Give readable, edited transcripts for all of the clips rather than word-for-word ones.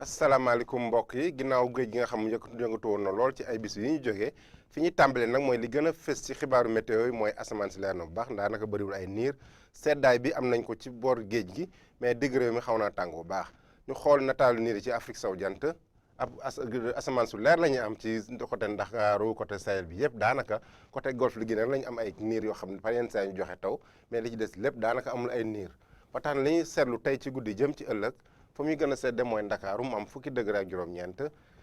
asalaamaaleykum mbokk yi ginnaaw géej gi nga xam yëngatu woon na lool ci ay bis yi ñu jógee fi ñuy tàmbalee nag mooy li gën a fës ci xibaaru météo yi mooy asamaan si leer na bu baax daanaka bëriwul ay niir seddaay bi am nañ ko ci boor géej gi mais digg réew mi xaw naa tàng bu baax ñu xool nataalu niir yi ci Afrique sowu jant ab asamaan su leer la ñuy am ci côté Ndakaaru côté Sahel bi yëpp daanaka côté golfe li Guinée la ñu am ay niir yoo xam ne par yenn saa ñu joxe taw mais li ci des lépp daanaka amul ay niir ba tax na li ñuy seetlu tey ci guddi jëm ci ëllëg fa muy gën a sedde mooy Ndakaaru mu am fukki degré ak juróom-ñeent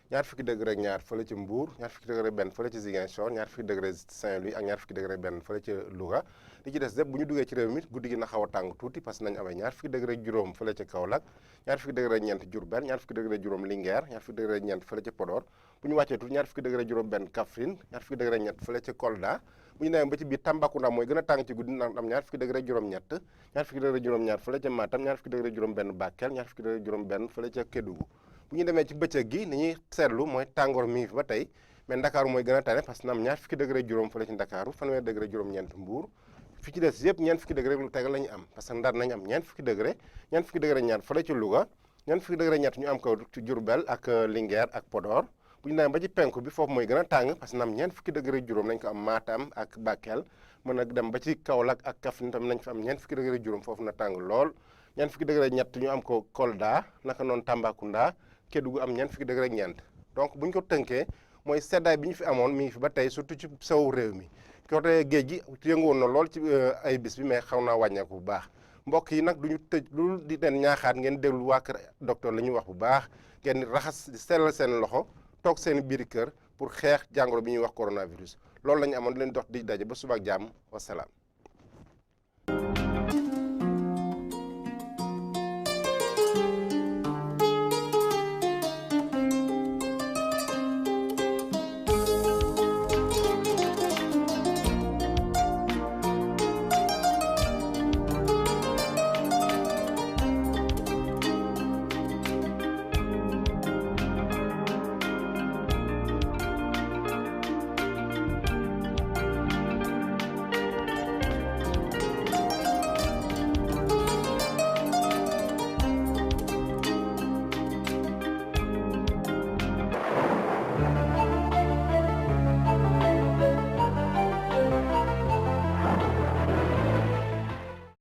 ñaar fukki degré ak ñaar fële ci Mbour ñaar fukki degré benn fële ci Ziguinchor ñaar fukki degré Saint-Louis ak ñaar fukki degré benn fële ci Louga li ci des lépp bu ñu duggee ci réew mi guddi gi na xaw a tàng tuuti parce que nañu amee ñaar fukki degré juróom fële ci Kaolack ñaar fukki degré ñeent Diourbel ñaar fukki degré juróom Linguère ñaar fukki degré ñeent fële ci Podor bu ñu wàccee tuuti ñaar fukki degré juróom benn Kaffrine ñaar fukki degré ñett fële ci Kolda bu ñu demee ba ci biir Tambacounda mooy gën a tàng ci guddi ndax am ñaar fukki degré juróom-ñett ñaar fukki degré juróom-ñaar fële ca Matam ñaar fukki degré juróom-benn Bakel ñaar fukki degré juróom-benn fële ca Kédougou bu ñu demee ci bëccëg gi ni ñuy seetlu mooy tàngoor mi ngi fi ba tey mais Ndakaaru mooy gën a tane parce que na am ñaar fukki degré juróom fële ci Ndakaaru fanweer degré juróom-ñeent Mbuur fi ci des yëpp ñeent fukki degré lu tegal la ñu am parce que Ndar nañ am ñeent fukki degré ñaar fële ci Louga ñeent fukki degré ñett ñu am ko ci Diourbel ak Linguère ak Podor bu ñu demee ba ci penku bi foofu mooy gën a tàng parce que na am ñeent fukki degré juróom nañ ko am Matam ak Bakel mën a dem ba ci Kaolack ak Kaffrine tam nañ fa am ñeent fukki degré juróom foofu na tàng lool ñeent fukki degré ñett ñu am ko Kolda naka noonu Tambacounda Kédougou am ñeent fukki degré ñeent donc bu ñu ko tënkee mooy seddaay bi ñu fi amoon mi ngi fi ba tey surtout ci sowu réew mi côté géej gi yëngu woon na lool ci ay bis bi mais xaw naa wàññeeku bu baax mbokk yi nag du ñu tëj lu di leen ñaaxaat ngeen déglu waa kër docteur la ñuy wax bu baax ngeen raxas di sellal seen loxo toog seen biir kër pour xeex jàngoro bi ñuy wax coronavirus loolu la ñu amoon leen dox di daje ba suba ak jàmm wasalaam